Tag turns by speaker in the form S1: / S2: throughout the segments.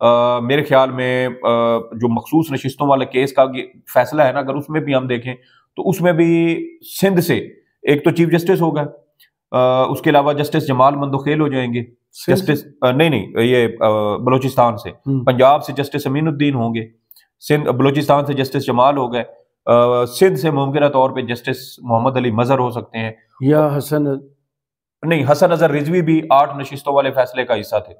S1: میرے خیال میں جو مخصوص نشستوں والے کیس کا فیصلہ ہے نا، اگر اس میں بھی ہم دیکھیں تو اس میں بھی سندھ سے ایک تو چیف جسٹس ہوگا، اس کے علاوہ جسٹس جمال مندوخیل ہو جائیں گے، جسٹس نہیں یہ بلوچستان سے، پنجاب سے جسٹس امین الدین ہوں گے، بلوچستان سے جسٹس جمال ہو گئے، سندھ سے ممکنہ طور پہ جسٹس محمد علی مظہر ہو سکتے ہیں، یا حسن اظہر رضوی بھی 8 نشستوں والے فیصلے کا حصہ تھے،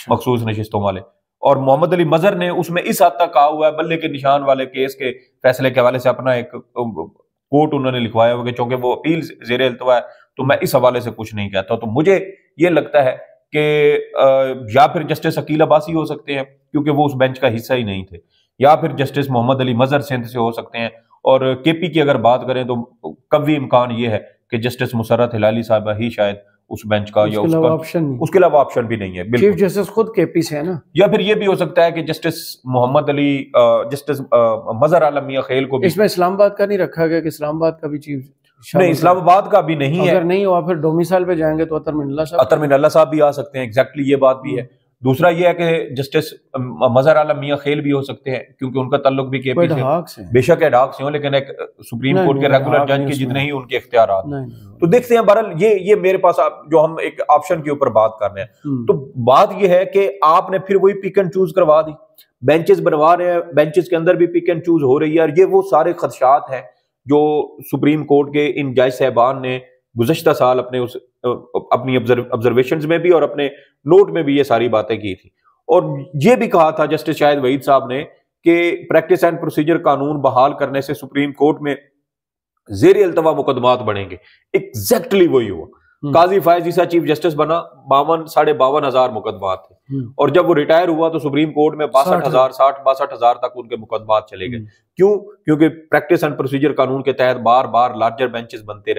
S1: مخصوص نشستوں والے، اور محمد علی مظہر نے اس میں اس حد تک کہا ہوا ہے بلے کے نشان والے کیس کے فیصلے کے حوالے سے اپنا ایک کوٹ انہوں نے لکھوایا ہوا کہ چونکہ وہ اپیل زیر التوا ہے تو میں اس حوالے سے کچھ نہیں کہتا. تو مجھے یہ لگتا ہے کہ یا پھر جسٹس عقیل عباسی ہو سکتے ہیں کیونکہ وہ اس بینچ کا حصہ ہی نہیں تھے، یا پھر جسٹس محمد علی مظہر سندھ سے ہو سکتے ہیں، اور کے پی کی اگر بات کریں تو قوی امکان یہ ہے کہ جسٹس مسرت ہلالی صاحبہ ہی شاید اس بینچ کا، یا اس کے علاوہ آپشن بھی نہیں ہے.
S2: چیف جسٹس خود کے پی سے ہے نا.
S1: یا پھر یہ بھی ہو سکتا ہے کہ جسٹس محمد علی جسٹس مظہر عالم میاں خیل کو بھی.
S2: اس میں اسلام آباد کا نہیں رکھا گیا کہ اسلام آباد کا بھی چیف؟
S1: نہیں، اسلام آباد کا بھی نہیں ہے.
S2: اگر نہیں ہوا پھر ڈومیسائل پہ جائیں گے تو اطہر من
S1: اللہ صاحب بھی آ سکتے ہیں. ایگزیکٹلی یہ بات بھی ہے. دوسرا یہ ہے کہ جسٹس مظہر عالم میاں خیل بھی ہو سکتے ہیں کیونکہ ان کا تعلق بھی کے پی سے، بے شک ایڈاک سے ہوں لیکن ایک سپریم کورٹ کے ریگولر جج کے جتنے ہی ان کے اختیارات. تو دیکھتے ہیں بہرحال یہ میرے پاس جو ہم ایک آپشن کے اوپر بات کر رہے ہیں، تو بات یہ ہے کہ آپ نے پھر وہی پک اینڈ چوز کروا دی، بینچز بنوا رہے ہیں، بینچز کے اندر بھی پک اینڈ چوز ہو رہی ہے. اور یہ وہ سارے خدشات ہیں جو سپریم کورٹ کے ان جج صاحبان نے گزشتہ سال اپنی آبزرویشنز میں بھی اور اپنے نوٹ میں بھی یہ ساری باتیں کی تھی. اور یہ بھی کہا تھا جسٹس شاہد وحید صاحب نے کہ پریکٹس اینڈ پروسیجر قانون بحال کرنے سے سپریم کورٹ میں زیر التوا مقدمات بڑھیں گے. ایگزیکٹلی وہی ہوا. قاضی فائز عیسیٰ چیف جسٹس بنا، 52,000 مقدمات تھے، اور جب وہ ریٹائر ہوا تو سپریم کورٹ میں 62,000 تک ان کے مقدمات چلے گئے. کیوں؟ کیونکہ پریکٹس اینڈ پروسیجر قانون کے تحت بار بار لارجر بینچز بنتے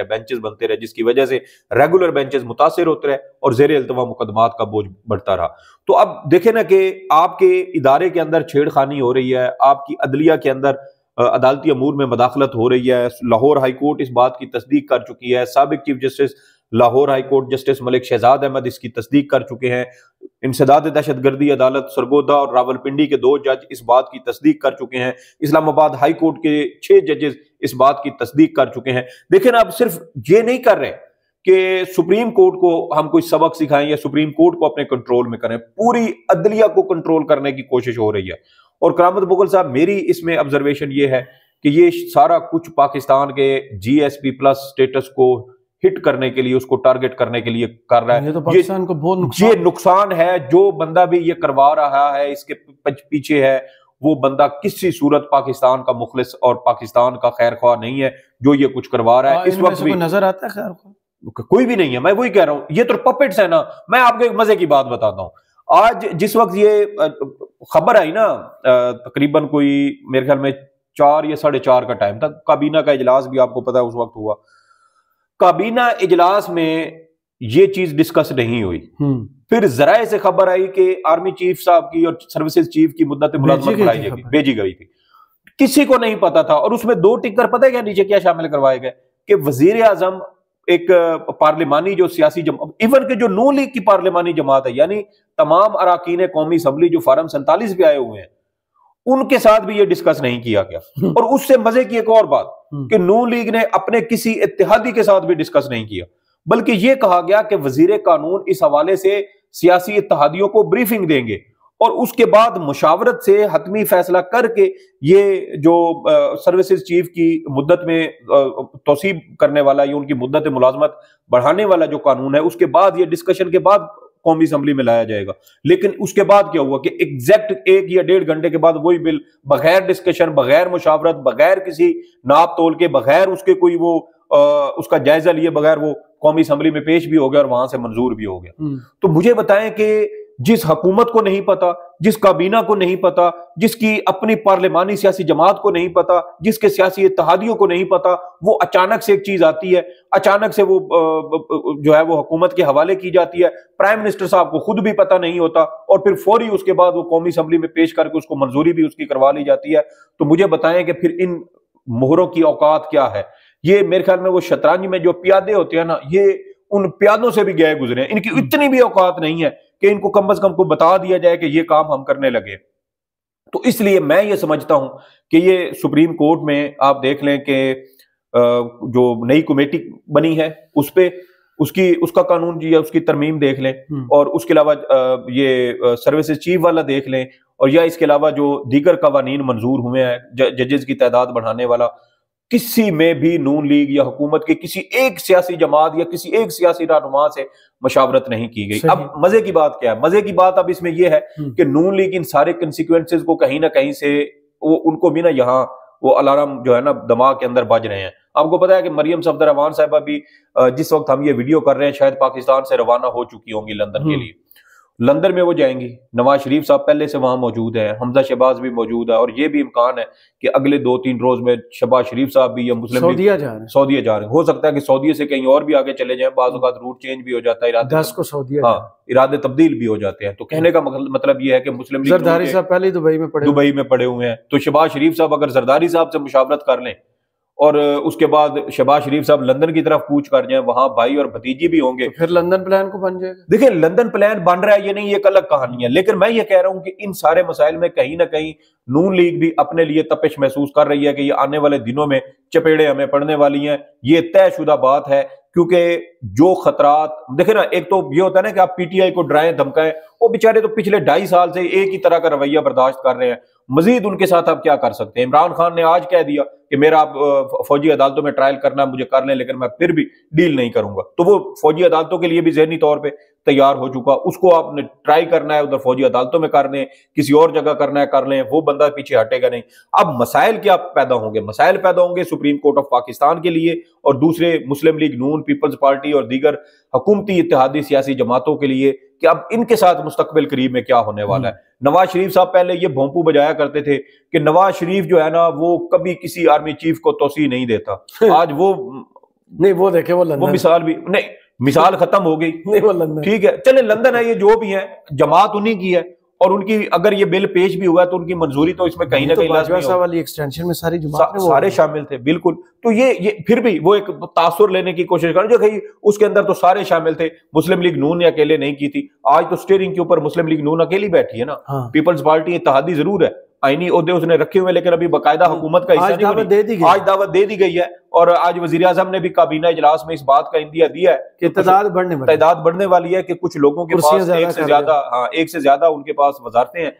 S1: رہے جس کی وجہ سے ریگولر بینچز متاثر ہوتے رہے اور زیر التوا مقدمات کا بوجھ بڑھتا رہا. تو اب دیکھیں نا کہ آپ کے ادارے کے اندر چھیڑ خانی ہو رہی ہے، آپ کی عدلیہ کے اندر عدالتی امور میں مداخلت ہو رہی ہے. لاہور ہائی کورٹ اس بات کی تصدیق کر چکی ہے، سابق chief justice Lahore high court justice Malik Shahzad Ahmad اس کی تصدیق کر چکے ہیں. انسداد دہشت گردی عدالت سرگودا اور راولپنڈی کے 2 جج اس بات کی تصدیق کر چکے ہیں. اسلام آباد ہائی کورٹ کے 6 ججز اس بات کی تصدیق کر چکے ہیں. لیکن اب صرف یہ نہیں کر رہے کہ سپریم کورٹ کو ہم کوئی سبق سکھائیں یا سپریم کورٹ کو اپنے کنٹرول میں کریں، پوری عدلیہ کو کنٹرول کرنے کی کوشش ہو رہی ہے. اور کرامت مغل صاحب، میری اس میں آبزرویشن یہ ہے کہ یہ سارا کچھ پاکستان کے جی ایس پی پلس سٹیٹس کو ہٹ کرنے کے لیے، اس کو ٹارگٹ کرنے کے لیے کر رہا ہے.
S2: یہ تو پاکستان کو بہت
S1: یہ نقصان ہے. جو بندہ بھی یہ کروا رہا ہے، اس کے پیچھے ہے، وہ بندہ کسی صورت پاکستان کا مخلص اور پاکستان کا خیر خواہ نہیں ہے جو یہ کچھ کروا رہا ہے. اس وقت بھی
S2: نظر آتا ہے خیر خواہ
S1: کوئی بھی نہیں ہے. میں وہی کہہ رہا ہوں، یہ تو پپٹس ہے نا. میں آپ کو ایک مزے کی بات بتاتا ہوں. آج جس وقت یہ خبر آئی نا، تقریباً کوئی میرے خیال میں 4 یا 4:30 کا ٹائم تھا، کابینہ کا اجلاس بھی آپ کو پتا ہے اس وقت ہوا. کابینہ اجلاس میں یہ چیز ڈسکس نہیں ہوئی. پھر ذرائع سے خبر آئی کہ آرمی چیف صاحب کی اور سروسز چیف کی مدت ملازمت بھیجی گئی تھی. کسی کو نہیں پتا تھا. اور اس میں 2 ٹکر پتہ ہے کیا نیچے کیا شامل کروائے گئے کہ وزیر اعظم، ایک پارلیمانی جو سیاسی جماعت، ایون کہ جو نون لیگ کی پارلیمانی جماعت ہے، یعنی تمام اراکین قومی اسمبلی جو فارم 47 پہ آئے ہوئے ہیں، ان کے ساتھ بھی یہ ڈسکس نہیں کیا گیا. اور اس سے مزے کی ایک اور بات کہ نون لیگ نے اپنے کسی اتحادی کے ساتھ بھی ڈسکس نہیں کیا، بلکہ یہ کہا گیا کہ وزیر قانون اس حوالے سے سیاسی اتحادیوں کو بریفنگ دیں گے اور اس کے بعد مشاورت سے حتمی فیصلہ کر کے یہ جو سروسز چیف کی مدت میں توسیع کرنے والا یا ان کی مدت ملازمت بڑھانے والا جو قانون ہے، اس کے بعد یہ ڈسکشن کے بعد قومی اسمبلی میں لایا جائے گا. لیکن اس کے بعد کیا ہوا کہ ایگزیکٹ 1 یا 1.5 گھنٹے کے بعد وہی بل بغیر ڈسکشن، بغیر مشاورت، بغیر کسی ناپ تول کے، بغیر اس کے کوئی وہ اس کا جائزہ لیے بغیر وہ قومی اسمبلی میں پیش بھی ہو گیا اور وہاں سے منظور بھی ہو گیا. تو مجھے بتائیں کہ جس حکومت کو نہیں پتا، جس کابینہ کو نہیں پتا، جس کی اپنی پارلیمانی سیاسی جماعت کو نہیں پتا، جس کے سیاسی اتحادیوں کو نہیں پتا، وہ اچانک سے ایک چیز آتی ہے، اچانک سے وہ جو ہے وہ حکومت کے حوالے کی جاتی ہے. پرائم منسٹر صاحب کو خود بھی پتا نہیں ہوتا اور پھر فوری اس کے بعد وہ قومی اسمبلی میں پیش کر کے اس کو منظوری بھی اس کی کروا لی جاتی ہے. تو مجھے بتائیں کہ پھر ان مہروں کی اوقات کیا ہے. یہ میرے خیال میں وہ شطرنج میں جو پیادے ہوتے ہیں نا، یہ ان پیادوں سے بھی گئے گزرے ہیں. ان کی اتنی بھی اوقات نہیں ہے کہ ان کو کم از کم کو بتا دیا جائے کہ یہ کام ہم کرنے لگے. تو اس لیے میں یہ سمجھتا ہوں کہ یہ سپریم کورٹ میں آپ دیکھ لیں کہ جو نئی کمیٹی بنی ہے اس پہ اس کا قانون جو ہے اس کی ترمیم دیکھ لیں, اور اس کے علاوہ یہ سروسز چیف والا دیکھ لیں, اور یا اس کے علاوہ جو دیگر قوانین منظور ہوئے ہیں ججز کی تعداد بڑھانے والا, کسی میں بھی نون لیگ یا حکومت کے کسی ایک سیاسی جماعت یا کسی ایک سیاسی رہنما سے مشاورت نہیں کی گئی. اب مزے کی بات کیا ہے؟ مزے کی بات اب اس میں یہ ہے کہ نون لیگ ان سارے کنسیکوینسز کو کہیں نہ کہیں سے ان کو بھی نا یہاں وہ الارم جو ہے نا دماغ کے اندر بج رہے ہیں. آپ کو پتا ہے کہ مریم صفدر امان صاحبہ بھی جس وقت ہم یہ ویڈیو کر رہے ہیں شاید پاکستان سے روانہ ہو چکی ہوں گی لندن کے لیے. لندن میں وہ جائیں گی, نواز شریف صاحب پہلے سے وہاں موجود ہیں, حمزہ شہباز بھی موجود ہے, اور یہ بھی امکان ہے کہ اگلے 2-3 روز میں شہباز شریف صاحب بھی یا مسلم
S2: سعودیہ جا رہے ہیں.
S1: ہو سکتا ہے کہ سعودیہ سے کہیں اور بھی آگے چلے جائیں, بعض اوقات روٹ چینج بھی ہو جاتا ہے, ارادے تبدیل بھی ہو جاتے ہیں. تو کہنے کا مطلب یہ ہے کہ مسلم لیگ
S2: زرداری صاحب پہلے
S1: دبئی میں پڑے ہوئے ہیں, تو شہباز شریف صاحب اگر زرداری صاحب سے مشاورت کر لیں اور اس کے بعد شہباز شریف صاحب لندن کی طرف کوچ کر جائیں, وہاں بھائی اور بھتیجی بھی ہوں گے,
S2: پھر لندن پلان کو بن جائے گا.
S1: دیکھیں لندن پلان بن رہا ہے یہ نہیں, ایک الگ کہانی ہے, لیکن میں یہ کہہ رہا ہوں کہ ان سارے مسائل میں کہیں نہ کہیں نون لیگ بھی اپنے لیے تپش محسوس کر رہی ہے کہ یہ آنے والے دنوں میں چپیڑے ہمیں پڑنے والی ہیں. یہ طے شدہ بات ہے, کیونکہ جو خطرات دیکھیں نا, ایک تو یہ ہوتا ہے نا کہ آپ پی ٹی آئی کو ڈرائیں دھمکائیں, وہ بیچارے تو پچھلے 2.5 سال سے ایک ہی طرح کا رویہ برداشت کر رہے ہیں, مزید ان کے ساتھ آپ کیا کر سکتے ہیں. عمران خان نے آج کہہ دیا کہ میرا آپ فوجی عدالتوں میں ٹرائل کرنا مجھے کر لیں, لیکن میں پھر بھی ڈیل نہیں کروں گا. تو وہ فوجی عدالتوں کے لیے بھی ذہنی طور پہ تیار ہو چکا, اس کو آپ نے ٹرائی کرنا ہے ادھر فوجی عدالتوں میں کر لیں, کسی اور جگہ کرنا ہے کر لیں, وہ بندہ پیچھے ہٹے گا نہیں. اب مسائل کیا پیدا ہوں گے؟ مسائل پیدا ہوں گے سپریم کورٹ آف پاکستان کے لیے اور دوسرے مسلم لیگ نون, پیپلز پارٹی اور دیگر حکومتی اتحادی سیاسی جماعتوں کے لیے کہ اب ان کے ساتھ مستقبل قریب میں کیا ہونے والا ہے. نواز شریف صاحب پہلے یہ بھونپو بجایا کرتے تھے کہ نواز شریف جو ہے نا وہ کبھی کسی آرمی چیف کو توسیع نہیں دیتا. آج وہ
S2: نہیں, وہ دیکھیں وہ
S1: مثال بھی نہیں, مثال ختم ہو گئی. ٹھیک ہے چلے لندن ہے, یہ جو بھی ہیں جماعت انہی کی ہے, اور ان کی اگر یہ بل پیش بھی ہوا ہے تو ان کی منظوری تو اس میں کہیں نہ کہیں
S2: باجوہ صاحب والی ایکسٹینشن میں ساری جماعت
S1: سارے شامل تھے. بالکل, تو یہ پھر بھی وہ ایک تاثر لینے کی کوشش کر رہے ہیں, اس کے اندر تو سارے شامل تھے. مسلم لیگ نون نے اکیلے نہیں کی تھی, آج تو سٹیئرنگ کے اوپر مسلم لیگ نون اکیلی بیٹھی ہے نا. پیپلز پارٹی اتحادی ضرور ہے, آئینی عہدے اس نے رکھے ہوئے, لیکن ابھی باقاعدہ حکومت کا حصہ نہیں بنی. آج دعوت دے دی گئی ہے, اور آج وزیر اعظم نے بھی کابینہ اجلاس میں اس بات کا اندیا دیا ہے
S2: کہ
S1: تعداد بڑھنے والی ہے, کہ کچھ لوگوں کے پاس ایک سے زیادہ ان کے پاس وزارتیں ہیں.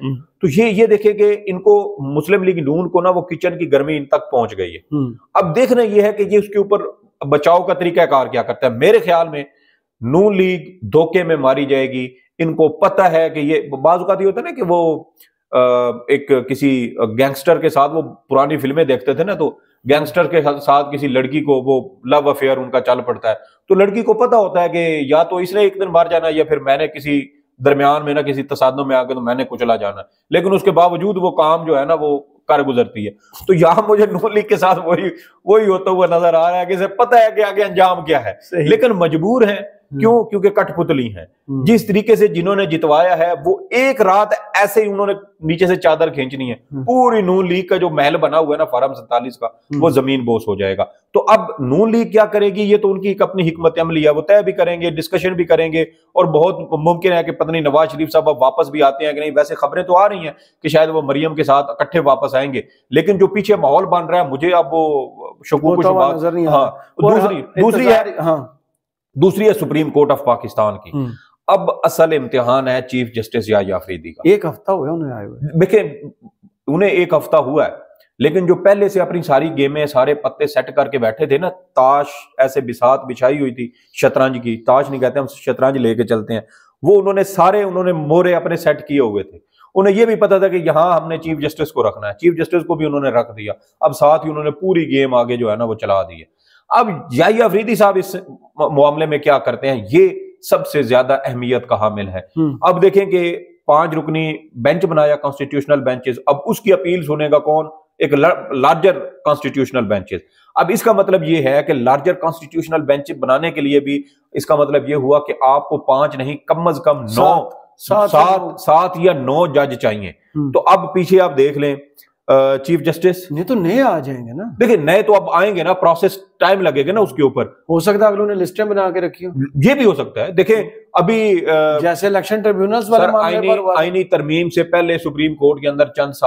S1: تو یہ دیکھیں کہ ان کو مسلم لیگ نون کو نا وہ کچن کی گرمی ان تک پہنچ گئی ہے. اب دیکھنا یہ ہے کہ یہ اس کے اوپر بچاؤ کا طریقہ کار کیا کرتا ہے. میرے خیال میں نون لیگ دھوکے میں ماری جائے گی. ان کو پتہ ہے کہ یہ بعض اوقات یہ ہوتا ہے نا کہ وہ ایک کسی گینگسٹر کے ساتھ, وہ پرانی فلمیں دیکھتے تھے نا, تو گینگسٹر کے ساتھ کسی لڑکی کو وہ لو افیئر ان کا چل پڑتا ہے, تو لڑکی کو پتا ہوتا ہے کہ یا تو اس نے ایک دن مار جانا یا پھر میں نے کسی درمیان میں نا کسی تصادم میں آ کے تو میں نے کچلا جانا, لیکن اس کے باوجود وہ کام جو ہے نا وہ کر گزرتی ہے. تو یہاں مجھے نون لیگ کے ساتھ وہی ہوتا ہوا نظر آ رہا ہے کہ اسے پتہ ہے کہ آگے انجام کیا ہے, لیکن مجبور ہیں. کیوں؟ کیونکہ کٹ پتلی ہیں. جس طریقے سے جنہوں نے جتوایا ہے وہ ایک رات ایسے ہی انہوں نے نیچے سے چادر کھینچنی ہے. پوری نون لیگ کا جو محل بنا ہوا ہے نا فارم 47 کا, وہ زمین بوس ہو جائے گا. تو اب نون لیگ کیا کرے گی, یہ تو ان کی ایک اپنی حکمت عملی ہے, وہ طے بھی کریں گے, ڈسکشن بھی کریں گے, اور بہت ممکن ہے کہ پتہ نہیں نواز شریف صاحب اب واپس بھی آتے ہیں کہ نہیں. ویسے خبریں تو آ رہی ہیں کہ شاید وہ مریم کے ساتھ اکٹھے واپس آئیں گے, لیکن جو پیچھے ماحول بن رہا ہے مجھے اب وہ شکوک و شبہات. دوسری ہے سپریم کورٹ آف پاکستان کی. اب اصل امتحان ہے چیف جسٹس یحییٰ آفریدی کا.
S2: 1 ہفتہ ہوا انہیں آئے ہوئے,
S1: دیکھیں انہیں 1 ہفتہ ہوا ہے, لیکن جو پہلے سے اپنی ساری گیمیں سارے پتے سیٹ کر کے بیٹھے تھے نا, تاش ایسے بساط بچھائی ہوئی تھی, شطرنج کی, تاش نہیں کہتے ہم شطرنج لے کے چلتے ہیں, وہ انہوں نے مورے اپنے سیٹ کیے ہوئے تھے. انہیں یہ بھی پتا تھا کہ یہاں ہم نے چیف جسٹس کو رکھنا ہے, چیف جسٹس کو بھی انہوں نے رکھ دیا. اب ساتھ ہی انہوں نے پوری گیم آگے جو ہے نا وہ چلا دی ہے. اب یحییٰ آفریدی صاحب اس معاملے میں کیا کرتے ہیں, یہ سب سے زیادہ اہمیت کا حامل ہے. اب دیکھیں کہ 5 رکنی بینچ بنایا کانسٹیٹیوشنل بینچز, اب اس کی اپیل سنے گا کون؟ ایک لارجر کانسٹیٹیوشنل بینچز. اب اس کا مطلب یہ ہے کہ لارجر کانسٹیٹیوشنل بینچ بنانے کے لیے بھی اس کا مطلب یہ ہوا کہ آپ کو 5 نہیں کم از کم 7 یا 9 جج چاہیے. تو اب پیچھے آپ دیکھ لیں چیف جسٹس؟
S2: نہیں تو نئے آ جائیں گے نا.
S1: دیکھیں نئے تو اب آئیں گے نا, پروسیس ٹائم لگے گا نا اس کے اوپر.
S2: ہو سکتا ہے اگلوں نے لسٹیں بنا کے رکھی ہوں,
S1: یہ بھی ہو سکتا ہے. دیکھیں ابھی
S2: جیسے الیکشن ٹریبیونلز والے معاملے پر
S1: آئینی ترمیم سے پہلے سپریم کورٹ کے اندر چند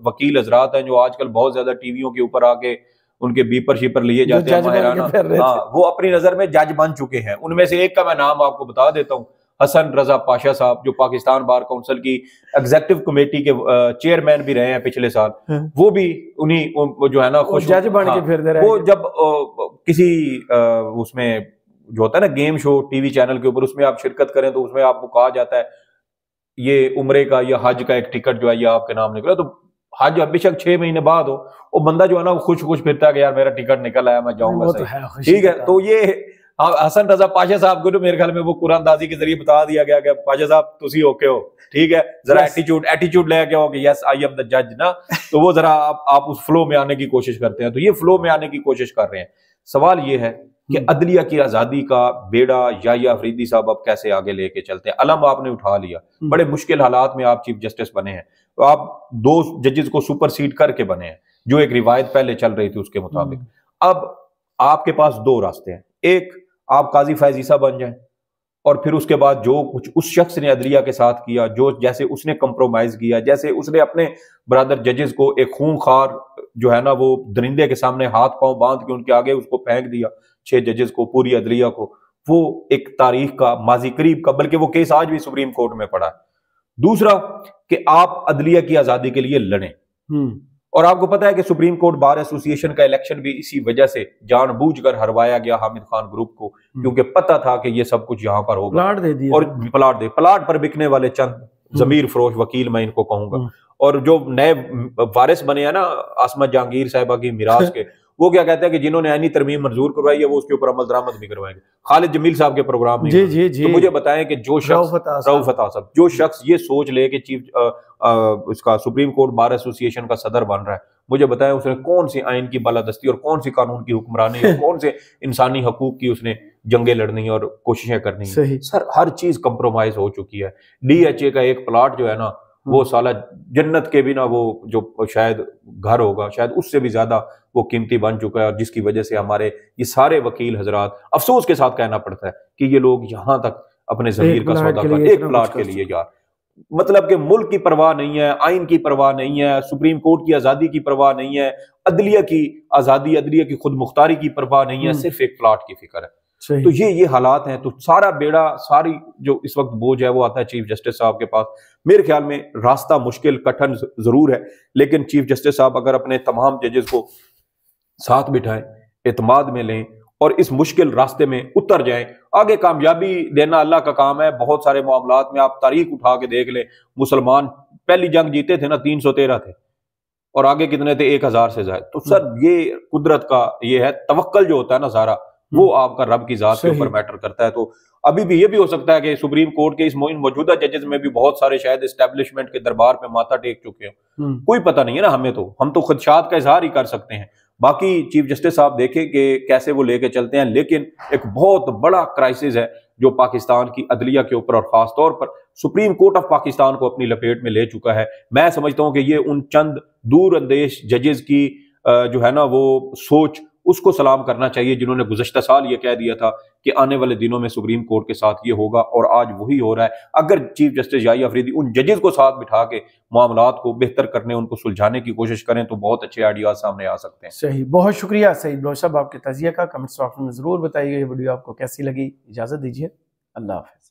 S1: وکیل حضرات ہیں جو آج کل بہت زیادہ ٹی ویوں کے اوپر آ کے ان کے بیپر شیپر لیے جاتے ہیں ماہرانہ, وہ اپنی نظر میں جج بن چکے ہیں. ان میں سے ایک کا میں نام آپ کو بتا دیتا ہوں, حسن رضا پاشا صاحب, جو پاکستان بار کونسل کی ایگزیکٹو کمیٹی کے چیئرمین بھی رہے ہیں پچھلے سال. وہ بھی انہیں جو ہے نا
S2: جج بن کے پھر دے رہے ہیں.
S1: وہ جب کسی اس میں جو ہوتا ہے نا گیم شو ٹی وی چینل کے اوپر, اس میں آپ شرکت کریں تو اس میں آپ کو کہا جاتا ہے یہ عمرے کا یا حج کا ایک ٹکٹ جو ہے یہ آپ کے نام نکلا, تو حج بے شک 6 مہینے بعد ہو, وہ بندہ جو ہے نا خوش پھرتا ہے کہ یار میرا ٹکٹ نکل آیا, میں جاؤں گا. ٹھیک ہے, تو یہ حسن رضا پاشا صاحب کو میرے خیال میں وہ قرآن اندازی کے ذریعے بتا دیا گیا کہ پاشا صاحب تسی اوکے ہو, ٹھیک ہے, ذرا ایٹیچیوڈ لے کے ہو کہ یس آئی ایم دا جج نا, تو وہ ذرا آپ اس فلو میں آنے کی کوشش کرتے ہیں. تو یہ فلو میں آنے کی کوشش کر رہے ہیں. سوال یہ ہے کہ عدلیہ کی آزادی کا بیڑا یحییٰ افریدی صاحب اب کیسے آگے لے کے چلتے ہیں. علم آپ نے اٹھا لیا, بڑے مشکل حالات میں آپ چیف جسٹس بنے ہیں, تو آپ 2 ججز کو سپر سیڈ کر کے بنے ہیں, جو ایک روایت پہلے چل رہی تھی اس کے مطابق. اب آپ کے پاس 2 راستے ہیں. ایک, آپ قاضی فیض عیسیٰ بن جائیں, اور پھر اس کے بعد جو کچھ اس شخص نے عدلیہ کے ساتھ کیا, جو جیسے اس نے کمپرومائز کیا, جیسے اس نے اپنے برادر ججز کو ایک خونخوار جو ہے نا وہ درندے کے سامنے ہاتھ پاؤں باندھ کے ان کے آگے اس کو پھینک دیا, 6 ججز کو, پوری عدلیہ کو, وہ ایک تاریخ کا ماضی قریب کا, بلکہ وہ کیس آج بھی سپریم کورٹ میں پڑا ہے. دوسرا کہ آپ عدلیہ کی آزادی کے لیے لڑیں, اور آپ کو پتا ہے کہ سپریم کورٹ بار ایسوسی ایشن کا الیکشن بھی اسی وجہ سے جان بوجھ کر ہروایا گیا حامد خان گروپ کو, کیونکہ پتا تھا کہ یہ سب کچھ یہاں پر ہوگا.
S2: پلاٹ دے دیا,
S1: اور پلاٹ پر بکنے والے چند ضمیر فروش وکیل میں ان کو کہوں گا, اور جو نئے وارث بنے ہیں نا عصمت جہانگیر صاحبہ کی میراث کے, وہ کیا کہتے ہیں کہ جنہوں نے آئینی ترمیم منظور کروائی ہے وہ اس کے اوپر عمل درآمد بھی کروائیں گے. خالد جمیل صاحب کے پروگرام میں تو مجھے بتائیں کہ جو شخص رؤف عطا صاحب, جو شخص یہ سوچ لے کہ چیف اس کا سپریم کورٹ بار ایسوسی ایشن کا صدر بن رہا ہے, مجھے بتائیں اس نے کون سی آئین کی بالادستی اور کون سی قانون کی حکمرانی اور کون سے انسانی حقوق کی اس نے جنگیں لڑنی اور کوششیں کرنی. سر ہر چیز کمپرومائز ہو چکی ہے. ڈی ایچ اے کا ایک پلاٹ جو ہے نا وہ سالہ جنت کے بھی نا وہ جو شاید گھر ہوگا شاید اس سے بھی زیادہ وہ قیمتی بن چکا ہے, اور جس کی وجہ سے ہمارے یہ سارے وکیل حضرات افسوس کے ساتھ کہنا پڑتا ہے کہ یہ لوگ یہاں تک اپنے ضمیر کا سودا کر ایک پلاٹ کے لیے یار, مطلب کہ ملک کی پرواہ نہیں ہے, آئین کی پرواہ نہیں ہے, سپریم کورٹ کی آزادی کی پرواہ نہیں ہے, عدلیہ کی آزادی عدلیہ کی خود مختاری کی پرواہ نہیں ہے, صرف ایک پلاٹ کی فکر ہے. تو یہ حالات ہیں. تو سارا بیڑا, ساری جو اس وقت بوجھ ہے وہ آتا ہے چیف جسٹس صاحب کے پاس. میرے خیال میں راستہ مشکل کٹھن ضرور ہے, لیکن چیف جسٹس صاحب اگر اپنے تمام ججز کو ساتھ بٹھائیں, اعتماد میں لیں اور اس مشکل راستے میں اتر جائیں, آگے کامیابی دینا اللہ کا کام ہے. بہت سارے معاملات میں آپ تاریخ اٹھا کے دیکھ لیں, مسلمان پہلی جنگ جیتے تھے نا 313 تھے, اور آگے کتنے تھے 1000 سے زائد. تو سر یہ قدرت کا یہ ہے, توکل جو ہوتا ہے نا سارا وہ آپ کا رب کی ذات کے اوپر میٹر کرتا ہے. تو ابھی بھی یہ بھی ہو سکتا ہے کہ سپریم کورٹ کے اس موجودہ ججز میں بھی بہت سارے شاید اسٹیبلشمنٹ کے دربار پہ ماتھا ٹیک چکے ہیں, کوئی پتہ نہیں ہے نا ہمیں, تو ہم تو خدشات کا اظہار ہی کر سکتے ہیں. باقی چیف جسٹس صاحب دیکھیں کہ کیسے وہ لے کے چلتے ہیں, لیکن ایک بہت بڑا کرائسس ہے جو پاکستان کی عدلیہ کے اوپر اور خاص طور پر سپریم کورٹ آف پاکستان کو اپنی لپیٹ میں لے چکا ہے. میں سمجھتا ہوں کہ یہ ان چند دور اندیش ججز کی جو ہے نا وہ سوچ, اس کو سلام کرنا چاہیے جنہوں نے گزشتہ سال یہ کہہ دیا تھا کہ آنے والے دنوں میں سپریم کورٹ کے ساتھ یہ ہوگا, اور آج وہی ہو رہا ہے. اگر چیف جسٹس یحییٰ افریدی ان ججز کو ساتھ بٹھا کے معاملات کو بہتر کرنے, ان کو سلجھانے کی کوشش کریں تو بہت اچھے آئیڈیاز سامنے آ سکتے ہیں.
S2: صحیح, بہت شکریہ سعید بلوچ صاحب آپ کے تجزیہ کا. کمنٹس باکس میں ضرور بتائیے یہ ویڈیو آپ کو کیسی لگی. اجازت دیجیے, اللہ حافظ.